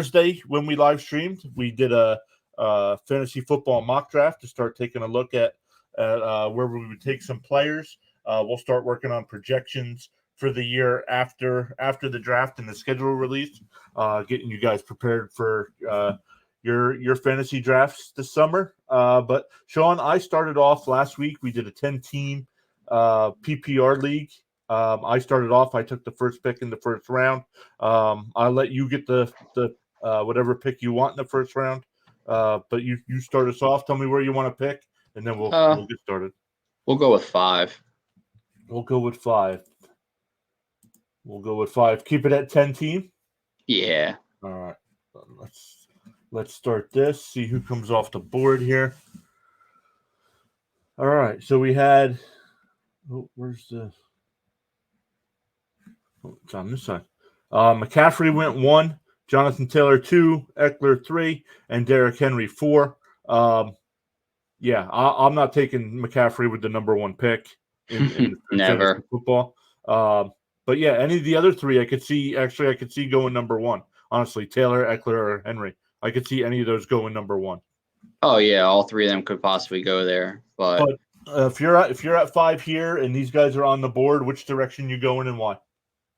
Thursday when we live streamed, we did a fantasy football mock draft to start taking a look at where we would take some players. We'll start working on projections for the year after the draft and the schedule release, getting you guys prepared for your fantasy drafts this summer. But Shawn, I started off last week. We did a 10-team PPR league. I started off. I took the first pick in the first round. I'll let you get the whatever pick you want in the first round. But you start us off. Tell me where you want to pick, and then we'll get started. We'll go with 5. We'll go with 5. Keep it at 10 team. Yeah. All right. Let's start this. See who comes off the board here. All right. So we had. Where's the? It's on this side. McCaffrey went 1, Jonathan Taylor 2, Eckler 3, and Derrick Henry 4. Yeah, I'm not taking McCaffrey with the number 1 pick in Never football. But yeah, any of the other 3 I could see going number 1. Honestly, Taylor, Eckler, or Henry. I could see any of those going number 1. Oh yeah, all 3 of them could possibly go there. But if you're at 5 here and these guys are on the board, which direction you going and why?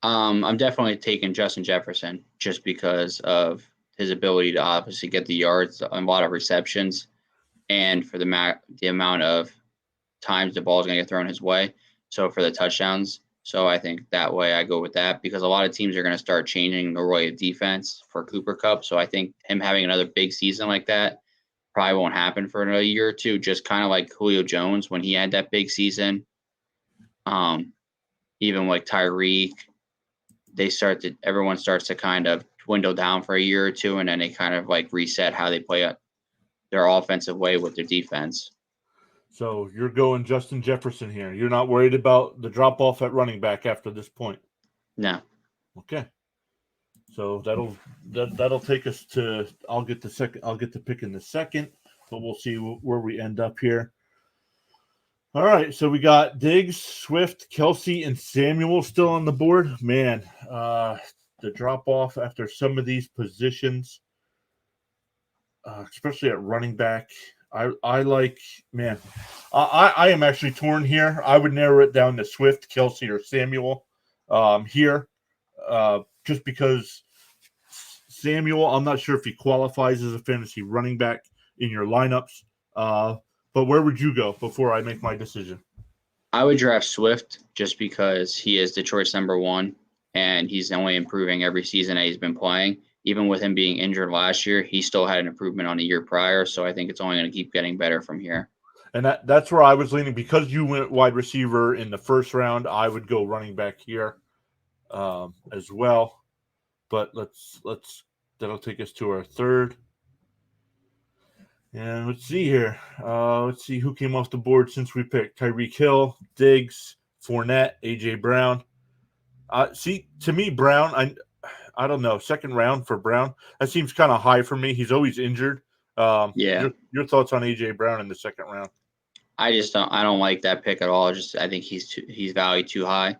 I'm definitely taking Justin Jefferson just because of his ability to obviously get the yards and a lot of receptions, and for the amount of times the ball is going to get thrown his way. So for the touchdowns, so I think that way I go with that because a lot of teams are going to start changing the way of defense for Cooper Kupp. So I think him having another big season like that probably won't happen for another year or two. Just kind of like Julio Jones when he had that big season. Even like Tyreek. Everyone starts to kind of dwindle down for a year or two, and then they kind of like reset how they play their offensive way with their defense. So you're going Justin Jefferson here. You're not worried about the drop off at running back after this point? No. Okay. So that'll take us to. I'll get the pick in the second, but we'll see where we end up here. All right, so we got Diggs, Swift, Kelsey, and Samuel still on the board. Man, the drop-off after some of these positions, especially at running back, I like, man, I am actually torn here. I would narrow it down to Swift, Kelsey, or Samuel here, just because Samuel, I'm not sure if he qualifies as a fantasy running back in your lineups. But where would you go before I make my decision? I would draft Swift just because he is Detroit's number 1, and he's only improving every season that he's been playing. Even with him being injured last year, he still had an improvement on the year prior, so I think it's only going to keep getting better from here. And that's where I was leaning. Because you went wide receiver in the first round, I would go running back here as well. But that'll take us to our third. And let's see here. Let's see who came off the board since we picked Tyreek Hill, Diggs, Fournette, A.J. Brown. To me, Brown, I don't know, second round for Brown. That seems kind of high for me. He's always injured. Yeah. Your thoughts on A.J. Brown in the second round? I don't like that pick at all. I think he's valued too high.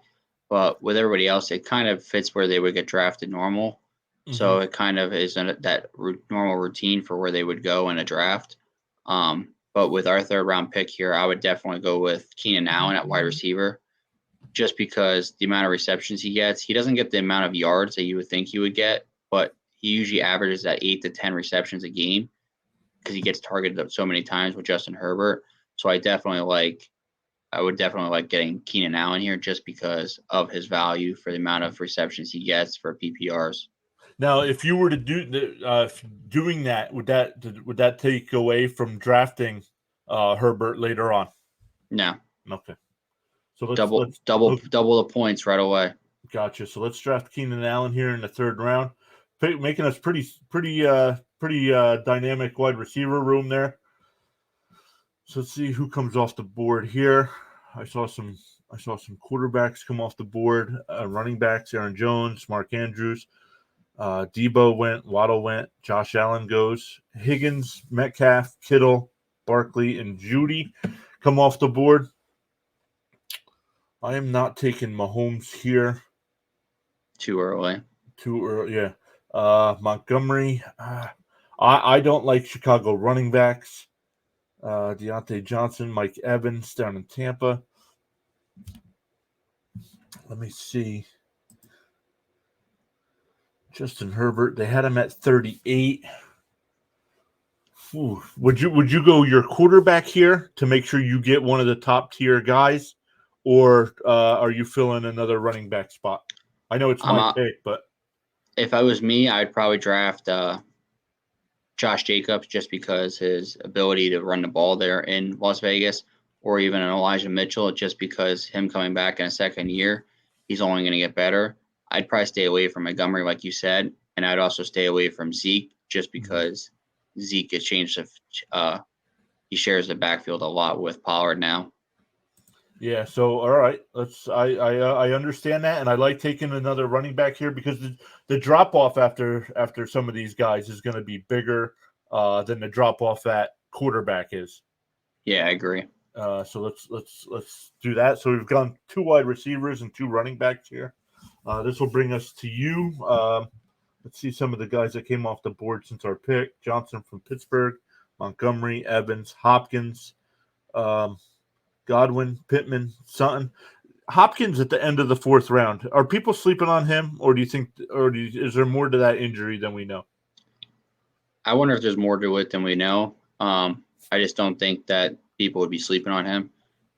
But with everybody else, it kind of fits where they would get drafted normal. Mm-hmm. So it kind of is that normal routine for where they would go in a draft. But with our third round pick here, I would definitely go with Keenan Allen at wide receiver, just because the amount of receptions he gets. He doesn't get the amount of yards that you would think he would get, but he usually averages at 8 to 10 receptions a game because he gets targeted so many times with Justin Herbert. So I would definitely like getting Keenan Allen here just because of his value for the amount of receptions he gets for PPRs. Now, if you were to doing that, would that take away from drafting Herbert later on? No. Okay. So let's double the points right away. Gotcha. So let's draft Keenan Allen here in the third round, making us pretty dynamic wide receiver room there. So let's see who comes off the board here. I saw some quarterbacks come off the board. Running backs: Aaron Jones, Mark Andrews. Debo went, Waddle went, Josh Allen goes, Higgins, Metcalf, Kittle, Barkley, and Judy come off the board. I am not taking Mahomes here. Too early, yeah. Montgomery. I don't like Chicago running backs. Deontay Johnson, Mike Evans down in Tampa. Let me see. Justin Herbert. They had him at 38. Ooh. Would you go your quarterback here to make sure you get one of the top tier guys, or are you filling another running back spot? I know it's my pick, but if I was me, I'd probably draft Josh Jacobs just because his ability to run the ball there in Las Vegas, or even an Elijah Mitchell, just because him coming back in a second year, he's only going to get better. I'd probably stay away from Montgomery, like you said, and I'd also stay away from Zeke just because Zeke has changed. He shares the backfield a lot with Pollard now. Yeah. So all right, I understand that, and I like taking another running back here because the drop off after some of these guys is going to be bigger than the drop off at quarterback is. Yeah, I agree. So let's do that. So we've gone 2 wide receivers and 2 running backs here. This will bring us to you. Let's see some of the guys that came off the board since our pick. Johnson from Pittsburgh, Montgomery, Evans, Hopkins, Godwin, Pittman, Sutton. Hopkins at the end of the 4th round. Are people sleeping on him, or do you think, is there more to that injury than we know? I wonder if there's more to it than we know. I just don't think that people would be sleeping on him,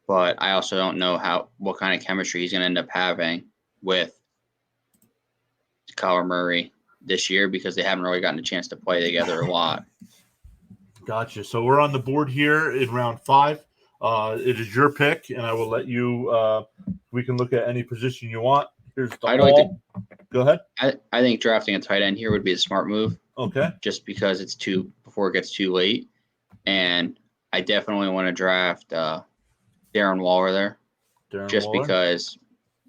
but I also don't know what kind of chemistry he's going to end up having with Kyler Murray this year because they haven't really gotten a chance to play together a lot. Gotcha. So we're on the board here in round 5. It is your pick, and I will let you. We can look at any position you want. Here's the ball. Go ahead. I think drafting a tight end here would be a smart move. Okay. Just because it's before it gets too late, and I definitely want to draft Darren Waller there, because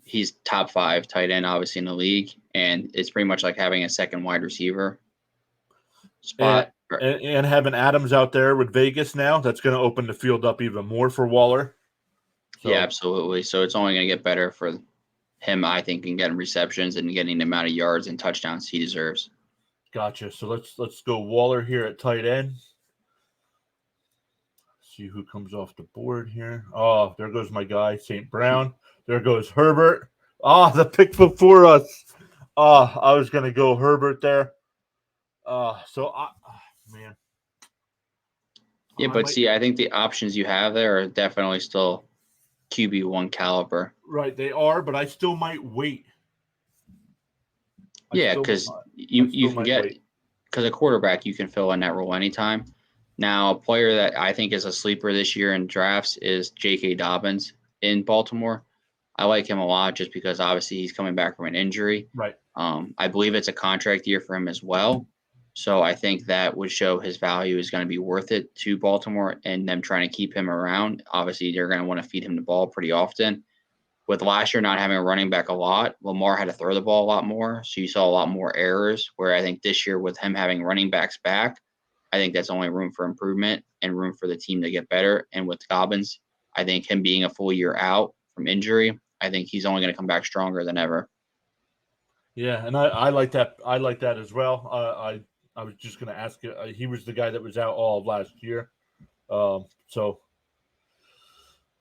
he's top 5 tight end obviously in the league, and it's pretty much like having a second wide receiver spot. And having Adams out there with Vegas now, that's going to open the field up even more for Waller. So. Yeah, absolutely. So it's only going to get better for him, I think, in getting receptions and getting the amount of yards and touchdowns he deserves. Gotcha. So let's go Waller here at tight end. See who comes off the board here. Oh, there goes my guy, St. Brown. There goes Herbert. The pick before us. I was going to go Herbert there. Man. Yeah, but I think the options you have there are definitely still QB1 caliber. Right, they are, but I still might wait. Because you can get – because a quarterback, you can fill in that role anytime. Now, a player that I think is a sleeper this year in drafts is J.K. Dobbins in Baltimore. I like him a lot just because obviously he's coming back from an injury. Right. I believe it's a contract year for him as well. So I think that would show his value is going to be worth it to Baltimore and them trying to keep him around. Obviously, they're going to want to feed him the ball pretty often. With last year not having a running back a lot, Lamar had to throw the ball a lot more. So you saw a lot more errors, where I think this year with him having running backs back, I think that's only room for improvement and room for the team to get better. And with Dobbins, I think him being a full year out from injury, I think he's only going to come back stronger than ever. Yeah, and I like that. I like that as well. I was just going to ask you. He was the guy that was out all of last year.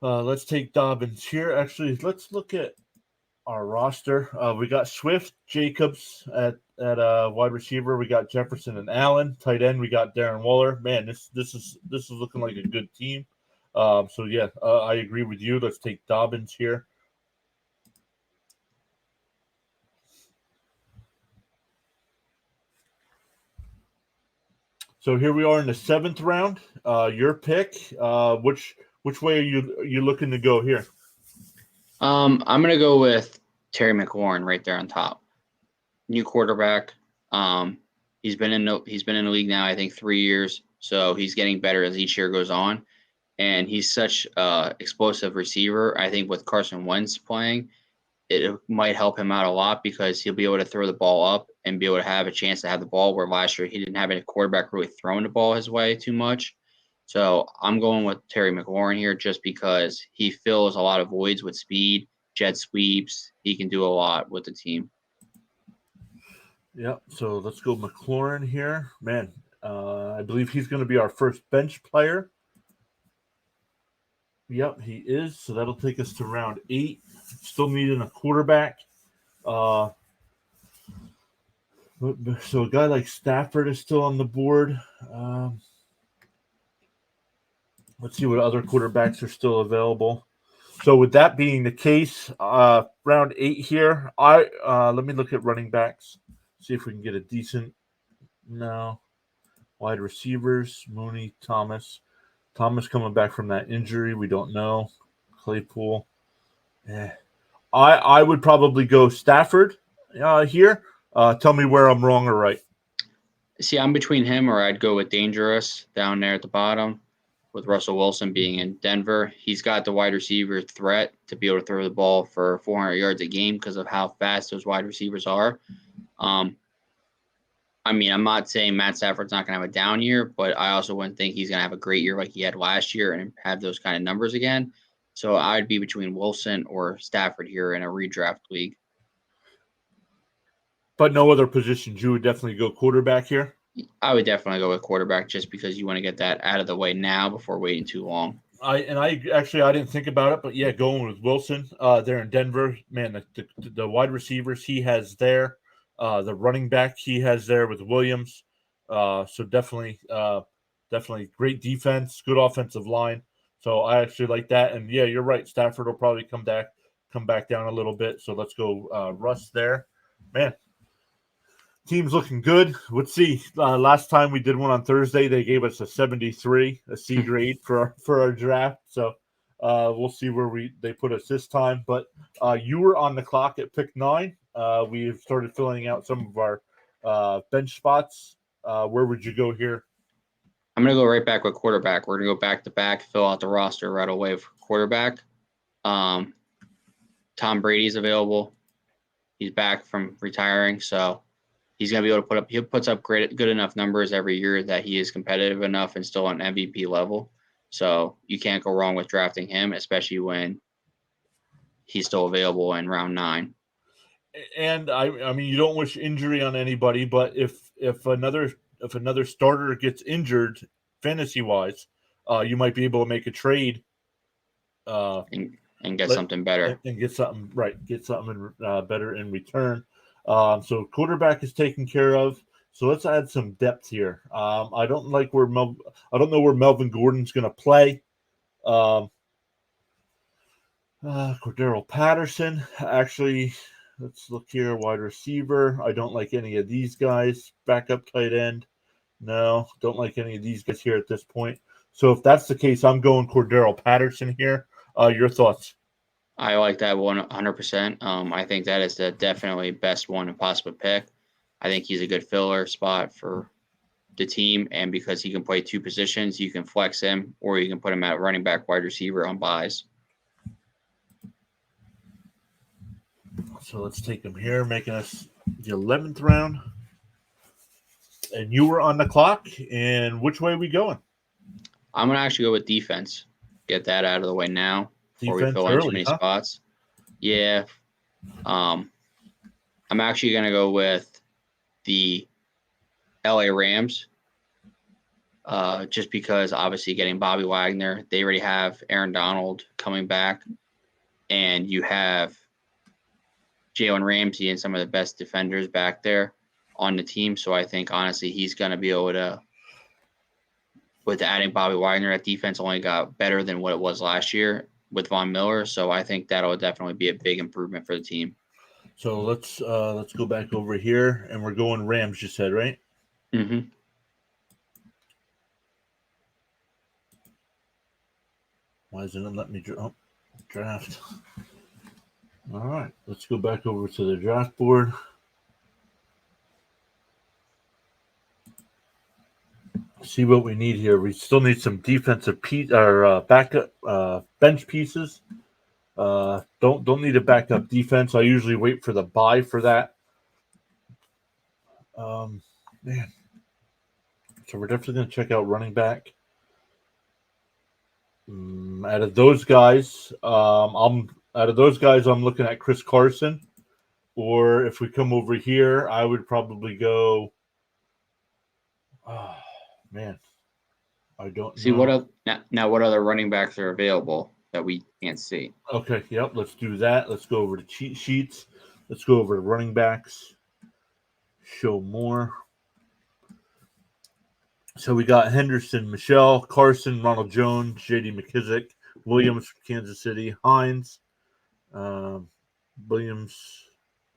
Let's take Dobbins here. Actually, let's look at our roster. We got Swift, Jacobs at wide receiver. We got Jefferson and Allen. Tight end, we got Darren Waller. Man, this is looking like a good team. I agree with you. Let's take Dobbins here. So here we are in the 7th round. Your pick. Which way are you looking to go here? I'm going to go with Terry McLaurin right there on top. New quarterback. He's been in the league now, I think 3 years. So he's getting better as each year goes on, and he's such an explosive receiver. I think with Carson Wentz playing, it might help him out a lot because he'll be able to throw the ball up and be able to have a chance to have the ball, where last year he didn't have any quarterback really throwing the ball his way too much. So I'm going with Terry McLaurin here just because he fills a lot of voids with speed, jet sweeps. He can do a lot with the team. Yep. So let's go McLaurin here. Man, I believe he's going to be our first bench player. Yep, he is. So that'll take us to round 8. Still needing a quarterback. Uh, so a guy like Stafford is still on the board. Let's see what other quarterbacks are still available. So with that being the case, round 8 here, I let me look at running backs. See if we can get a decent. No, wide receivers: Mooney, Thomas. Thomas coming back from that injury, we don't know. Claypool. Eh. I would probably go Stafford here. Tell me where I'm wrong or right. See, I'm between him or I'd go with Dangerous down there at the bottom with Russell Wilson being in Denver. He's got the wide receiver threat to be able to throw the ball for 400 yards a game because of how fast those wide receivers are. I mean, I'm not saying Matt Stafford's not going to have a down year, but I also wouldn't think he's going to have a great year like he had last year and have those kind of numbers again. So I'd be between Wilson or Stafford here in a redraft league. But no other positions. You would definitely go quarterback here. I would definitely go with quarterback just because you want to get that out of the way now before waiting too long. I didn't think about it, but yeah, going with Wilson there in Denver, man, the wide receivers he has there, the running back he has there with Williams, so definitely great defense, good offensive line. So I actually like that, and yeah, you're right. Stafford will probably come back down a little bit. So let's go Russ there, man. Team's looking good. Let's see. Last time we did one on Thursday, they gave us a 73, a C grade for our draft. So we'll see where they put us this time. But you were on the clock at pick 9. We've started filling out some of our bench spots. Where would you go here? I'm going to go right back with quarterback. We're going to go back to back, fill out the roster right away for quarterback. Tom Brady's available. He's back from retiring, so he's going to be able to he puts up good enough numbers every year that he is competitive enough and still on MVP level. So you can't go wrong with drafting him, especially when he's still available in round 9. And I mean, you don't wish injury on anybody, but if another starter gets injured, fantasy wise, you might be able to make a trade and get something better and get something better in return. So quarterback is taken care of. So let's add some depth here. I don't know where Melvin Gordon's going to play. Cordero Patterson. Actually, let's look here. Wide receiver. I don't like any of these guys. Backup tight end. No, don't like any of these guys here at this point. So if that's the case, I'm going Cordero Patterson here. Your thoughts? I like that 100%. I think that is the definitely best one to possibly pick. I think he's a good filler spot for the team, and because he can play 2 positions, you can flex him, or you can put him at running back, wide receiver on buys. So let's take him here, making us the 11th round. And you were on the clock. And which way are we going? I'm going to actually go with defense. Get that out of the way now before we fill in too many spots. Yeah. I'm actually going to go with the LA Rams just because obviously getting Bobby Wagner, they already have Aaron Donald coming back, and you have Jalen Ramsey and some of the best defenders back there on the team. So I think, honestly, he's going to be able to, with adding Bobby Wagner, that defense only got better than what it was last year with Von Miller. So I think that'll definitely be a big improvement for the team. So let's go back over here, and we're going Rams, you said, right? Mm-hmm. Why isn't it letting me draft? All right, let's go back over to the draft board. See what we need here. We still need some defensive backup bench pieces. Don't need a backup defense. I usually wait for the bye for that. Man. So we're definitely going to check out running back. Out of those guys, I'm looking at Chris Carson. Or if we come over here, I would probably go. Oh, man, I don't See know. now what other running backs are available that we can't see? Okay, yep, let's do that. Let's go over to cheat sheets. Let's go over to running backs. Show more. So we got Henderson, Michelle, Carson, Ronald Jones, J.D. McKissick, Williams from Kansas City, Hines, Williams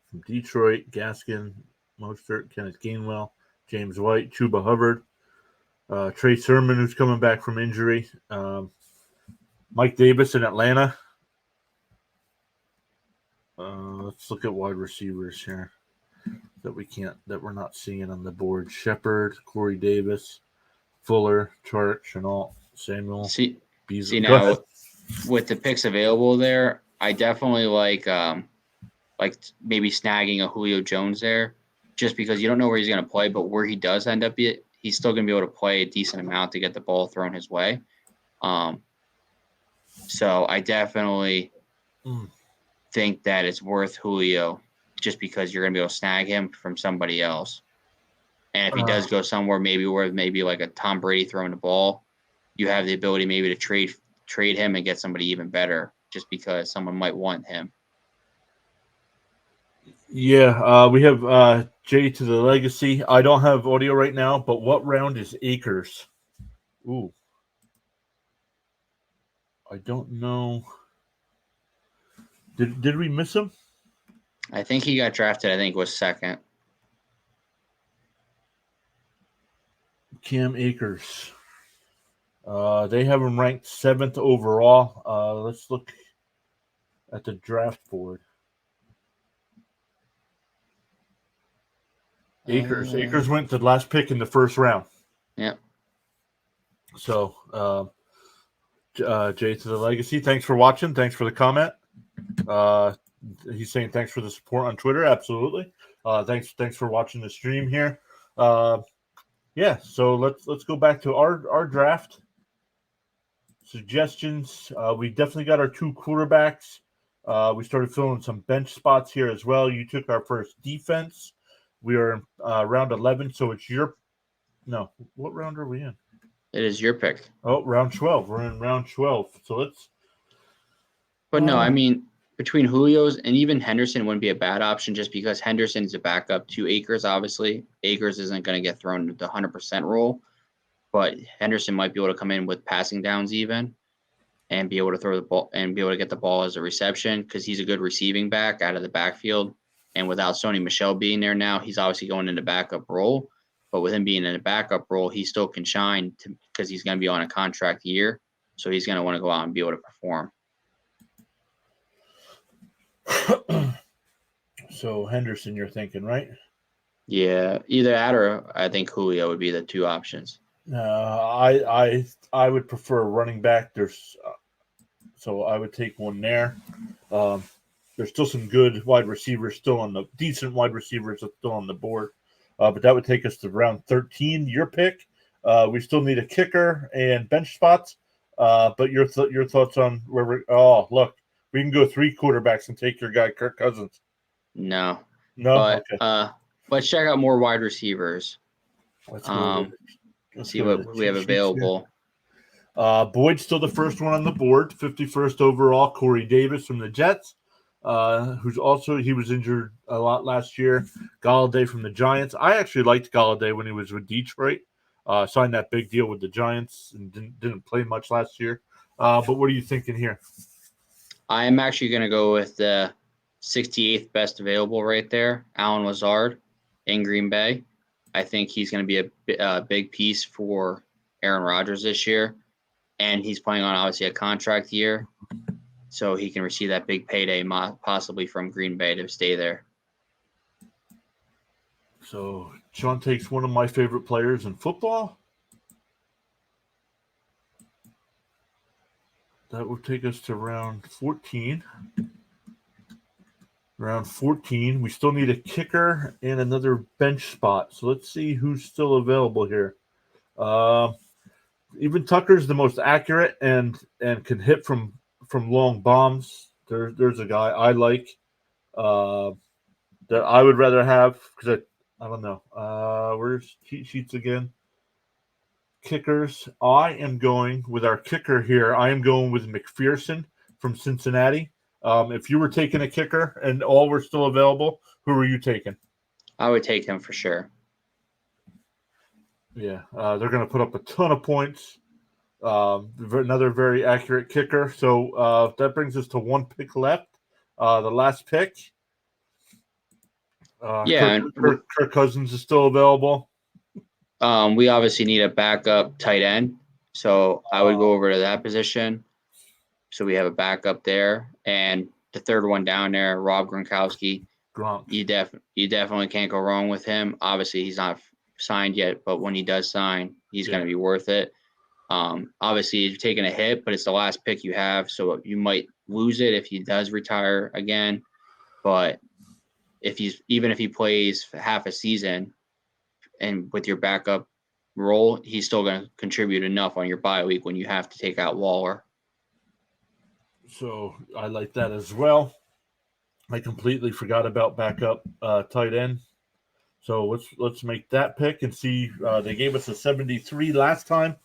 from Detroit, Gaskin, Mostert, Kenneth Gainwell, James White, Chuba Hubbard, Trey Sermon, who's coming back from injury, Mike Davis in Atlanta. Let's look at wide receivers here that we're not seeing on the board. Shepard, Corey Davis, Fuller, Chark, Chenault, Samuel, See Beasley. Go ahead. now with the picks available there, I definitely like maybe snagging a Julio Jones there, just because you don't know where he's going to play, but where he does end up, he's still going to be able to play a decent amount to get the ball thrown his way. So I definitely think that it's worth Julio, just because you're going to be able to snag him from somebody else. And if he does go somewhere maybe like a Tom Brady throwing the ball, you have the ability maybe to trade him and get somebody even better, just because someone might want him. Yeah, we have Jay to the Legacy. I don't have audio right now, but what round is Akers? Ooh. I don't know. Did we miss him? I think he got drafted, I think was second. Cam Akers. They have him ranked 7th overall. Let's look at the draft board. Akers went to the last pick in the first round. Yeah. So, Jay to the Legacy, thanks for watching. Thanks for the comment. He's saying thanks for the support on Twitter. Absolutely. Thanks for watching the stream here. Yeah, so let's go back to our draft suggestions. We definitely got our 2 quarterbacks. We started filling some bench spots here as well. You took our first defense. We are in round 11, so it's your – no, what round are we in? It is your pick. Oh, round 12. We're in round 12. So let's – But no, I mean, between Julio's and even Henderson wouldn't be a bad option, just because Henderson's a backup to Akers, obviously. Akers isn't going to get thrown the 100% role, but Henderson might be able to come in with passing downs even and be able to throw the ball and be able to get the ball as a reception, because he's a good receiving back out of the backfield. And without Sony Michel being there now, he's obviously going into backup role. But with him being in a backup role, he still can shine because he's going to be on a contract year. So he's going to want to go out and be able to perform. So Henderson, you're thinking, right? Yeah, either that or I think Julio would be the 2 options. I would prefer a running back. So I would take one there. There's still some good wide receivers decent wide receivers still on the board. But that would take us to round 13. Your pick. We still need a kicker and bench spots. But your thoughts on where look, we can go 3 quarterbacks and take your guy Kirk Cousins. No. But okay. Let's check out more wide receivers. Let's go see what we have available. Boyd's still the first one on the board, 51st overall. Corey Davis from the Jets, who's also, he was injured a lot last year. Galladay from the Giants. I actually liked Galladay when he was with Detroit. Signed that big deal with the Giants and didn't play much last year. But what are you thinking here? I am actually going to go with the 68th best available right there, Alan Lazard in Green Bay. I think he's going to be a big piece for Aaron Rodgers this year. And he's playing on obviously a contract year, so he can receive that big payday possibly from Green Bay to stay there. So Shawn takes one of my favorite players in football. That would take us to round 14. Round 14. We still need a kicker and another bench spot. So let's see who's still available here. Even Tucker's the most accurate and can hit from long bombs. There's a guy I like. that I would rather have because I don't know. Where's cheat sheets again? Kickers. I am going with our kicker here. I am going with McPherson from Cincinnati. If you were taking a kicker and all were still available, who are you taking? I would take him for sure. Yeah, they're going to put up a ton of points. Another very accurate kicker. So that brings us to one pick left. The last pick. Yeah, Kirk Cousins is still available. We obviously need a backup tight end, so I would go over to that position. So we have a backup there, and the third one down there, Rob Gronkowski. Gronk. You definitely can't go wrong with him. Obviously, he's not signed yet, but when he does sign, he's going to be worth it. Obviously, you're taking a hit, but it's the last pick you have, so you might lose it if he does retire again. But even if he plays half a season, and with your backup role, he's still going to contribute enough on your bye week when you have to take out Waller. So I like that as well. I completely forgot about backup tight end. So let's make that pick and see. They gave us a 73 last time.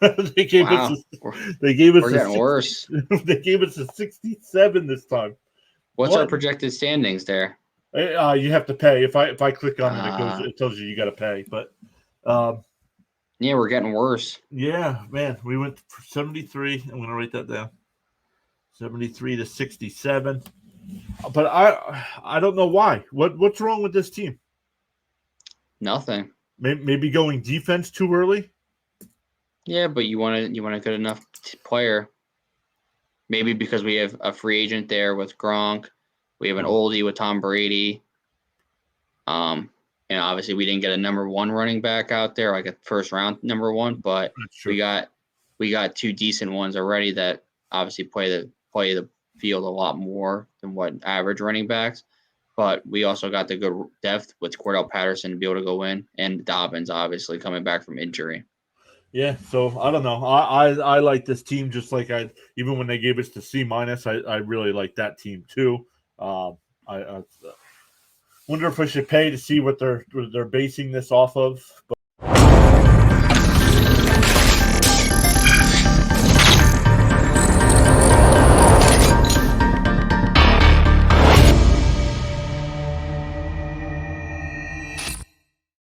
They gave us we're getting worse. They gave us a 67 this time. What's our projected standings there? You have to pay. If I click on it, it tells you got to pay. But yeah, we're getting worse. Yeah, man, we went for 73. I'm going to write that down. 73 to 67. But I don't know why. What's wrong with this team? Nothing. Maybe going defense too early. Yeah, but you want a good enough player. Maybe because we have a free agent there with Gronk. We have an oldie with Tom Brady. And obviously we didn't get a number one running back out there, like a first round number one, but we got two decent ones already that obviously play the field a lot more than what average running backs. But we also got the good depth with Cordero Patterson to be able to go in, and Dobbins obviously coming back from injury. Yeah, so I don't know. I like this team just like even when they gave us the C-, I really like that team too. I wonder if I should pay to see what they're basing this off of. But